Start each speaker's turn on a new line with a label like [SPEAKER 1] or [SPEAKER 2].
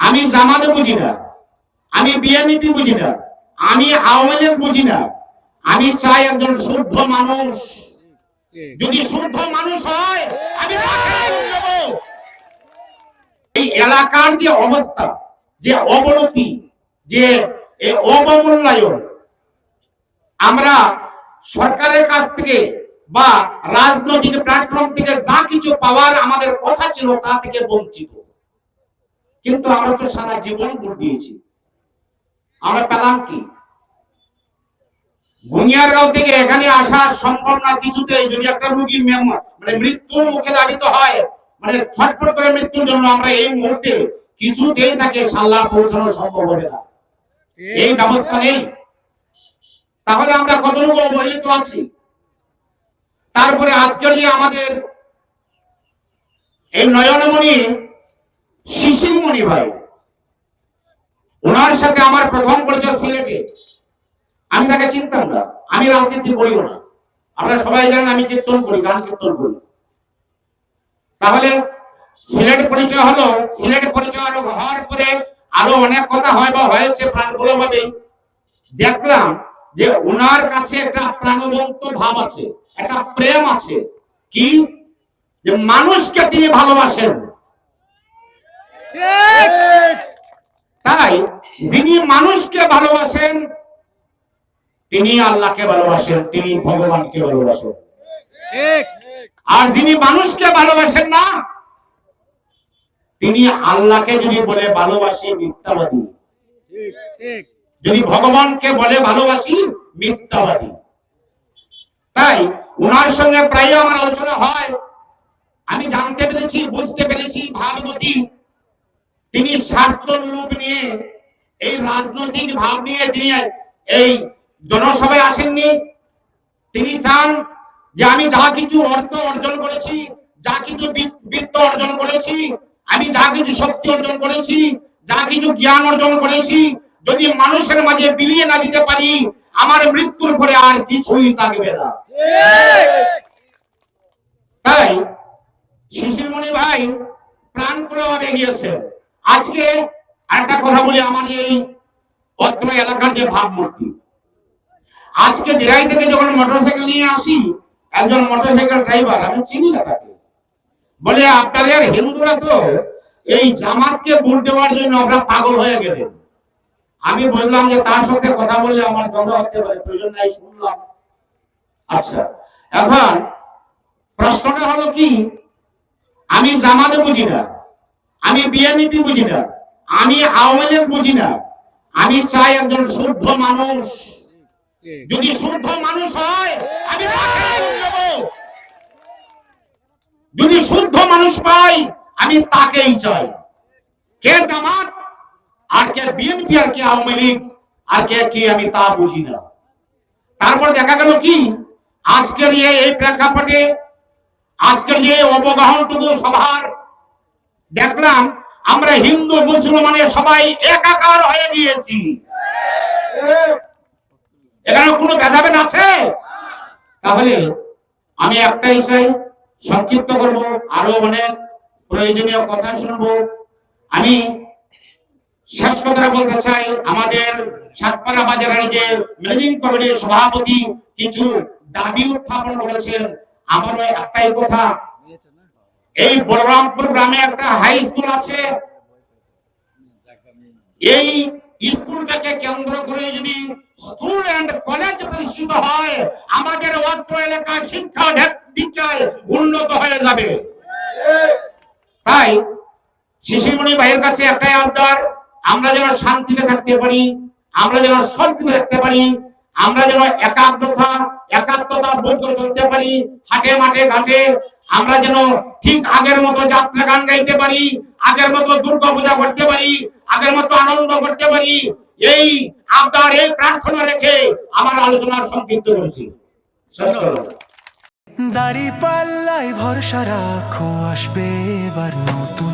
[SPEAKER 1] আমি জামাতে বুঝি না, আমি বিএনপি বুঝি না, আমি আওয়ামী লীগ বুঝি না। আমি চাই একজন শুদ্ধ মানুষ। যদি শুদ্ধ মানুষ হয় আমি এই এলাকার যে অবস্থা, যে অবনতি, যে অবমূল্যায়ন, আমরা সরকারের কাছ থেকে বা রাজনৈতিক প্ল্যাটফর্ম থেকে যা কিছু পাওয়ার আমাদের কথা ছিল তা থেকে বঞ্চিত। কিন্তু আমরা তো সারা জীবন ভোট দিয়েছি, আমরা পেলাম কি? গুনিয়ারগাঁও থেকে এখানে আসা সম্ভব না কিছুতেই। যদি একটা রোগী মানে মৃত্যুর মুখে দাবিত হয়, মানে ছটফট করে মৃত্যুর জন্য, আমরা এই মুহূর্তে কিছুতেই তাকে সাল্লাহ পৌঁছানো সম্ভব হবে না, এই ব্যবস্থা নেই। তাহলে আমরা কতটুকু অবহেলিত আছি? তারপরে আজকের যে আমাদের এই নয়নমণি শিশিরমণি ভাই, ওনার সাথে আমার প্রথম পরিচয় সিলেটে। আমি তাকে চিনতাম না, আমি রাজনীতি করিও না। আপনারা সবাই জানেন আমি কীর্তন করি, গান কীর্তন করি। তাহলে সিলেট পরিচয় হলো। সিলেট পরিচয় আরো হওয়ার পরে আরো অনেক কথা হয় বা হয়েছে প্রাণগুলো ভাবে। দেখলাম যে ওনার কাছে একটা প্রাণবন্ত ভাব আছে, একটা প্রেম আছে। কি? যে মানুষকে তিনি ভালোবাসেন। তাই যিনি মানুষকে ভালোবাসেন তিনি আল্লাহকে ভালোবাসেন, তিনি ভগবানকে ভালোবাসেন। আর যিনি মানুষকে ভালোবাসেন না, তিনি আল্লাহকে যদি বলে ভালোবাসি মিথ্যাবাদী, যদি ভগবানকে বলে ভালোবাসি মিথ্যাবাদী। তাই ওনার সঙ্গে প্রায় আমার আলোচনা হয়। আমি জানতে পেরেছি, বুঝতে পেরেছি ভাবগতি। তিনি স্বার্থ রূপ নিয়ে, এই রাজনৈতিক ভাব নিয়ে তিনি এই জনসভায় আসেননি। তিনি চান যে আমি যা কিছু অর্থ অর্জন করেছি, যা কিছু বিত্ত অর্জন করেছি, আমি যা কিছু শক্তি অর্জন করেছি, যা কিছু জ্ঞান অর্জন করেছি, যদি মানুষের মাঝে বিলিয়ে না দিতে পারি, আমার মৃত্যুর পরে আর কিছুই থাকবে না। তাই শিশিরমণি ভাই প্রাণ খুলে গিয়েছে। আজকে আরেকটা কথা বলি, আমার এই অত্র এলাকার যে ভাবমূর্তি, আজকে দিরাই থেকে যখন মোটরসাইকেল নিয়ে আসি, একজন মোটরসাইকেল ড্রাইভার, আমি চিনি না তাকে, বলে আপনাদের হিন্দুরা তো এই জামাতকে ভোট দেওয়ার জন্য আমরা পাগল হয়ে গেলেন। আমি বললাম যে তার সাথে কথা বললে আমার ঝগড়া হতে পারে, প্রয়োজন নাই, শুনলাম। আচ্ছা, এখন প্রশ্নটা হলো কি, আমি জামাতে বুঝি না, আমি বিএনপি বুঝি না, আমি আওয়ামী লীগ বুঝি না। আমি চাই একজন শুদ্ধ মানুষ। যদি শুদ্ধ মানুষ হয় আমি যদি শুদ্ধ মানুষ পাই আমি তাকেই চাই। কে জামাত আর কে বিএনপি আর কে আওয়ামী লীগ আর কে কি আমি তা বুঝি না। তারপর দেখা গেল কি, আজকের এই প্রেক্ষাপটে, আজকের যে অবগাহনটুকু সভার দেখলাম, আমরা হিন্দু মুসলমানের সবাই একাকার হয়ে গিয়েছি। এখানে কোনো ভেদাভেদ আছে? তাহলে আমি একটাই চাই, সংক্ষিপ্ত করব, আরো অনেক প্রয়োজনীয় কথা শুনবো। আমি শেষ কথা বলতে চাই, আমাদের সাতপাড়া বাজারের যে ম্যানেজিং কমিটির সভাপতি কিছু দাবি উত্থাপন করেছেন। আমারও একটাই কথা, এই বলরামপুর গ্রামে একটা হাই স্কুল আছে, এই স্কুলটাকে কেন্দ্র করে যদি স্কুল এন্ড কলেজ প্রতিষ্ঠিত হয়, আমাদের অত্র এলাকার শিক্ষা দীক্ষায় উন্নত হয়ে যাবে। তাই শিশিরমণি ভাইয়ের কাছে একটাই আবদার, আমরা যেন শান্তিতে থাকতে পারি, আমরা যেন স্বস্তিতে থাকতে পারি, আমরা যেন একাত্মতা বোধ করে চলতে পারি, হাটে মাঠে ঘাটে আমরা যেন ঠিক আগের মতো যাত্রা গান গাইতে পারি, আগের মতো দুর্গা পূজা করতে পারি, আগের মতো আনন্দ করতে পারি। এই আবদার, এই প্রার্থনা রেখে আমার আলোচনা সংক্ষিপ্ত করেছি।
[SPEAKER 2] দাড়ি পাল্লাই ভরসা রাখো, আসবে এবার নতুন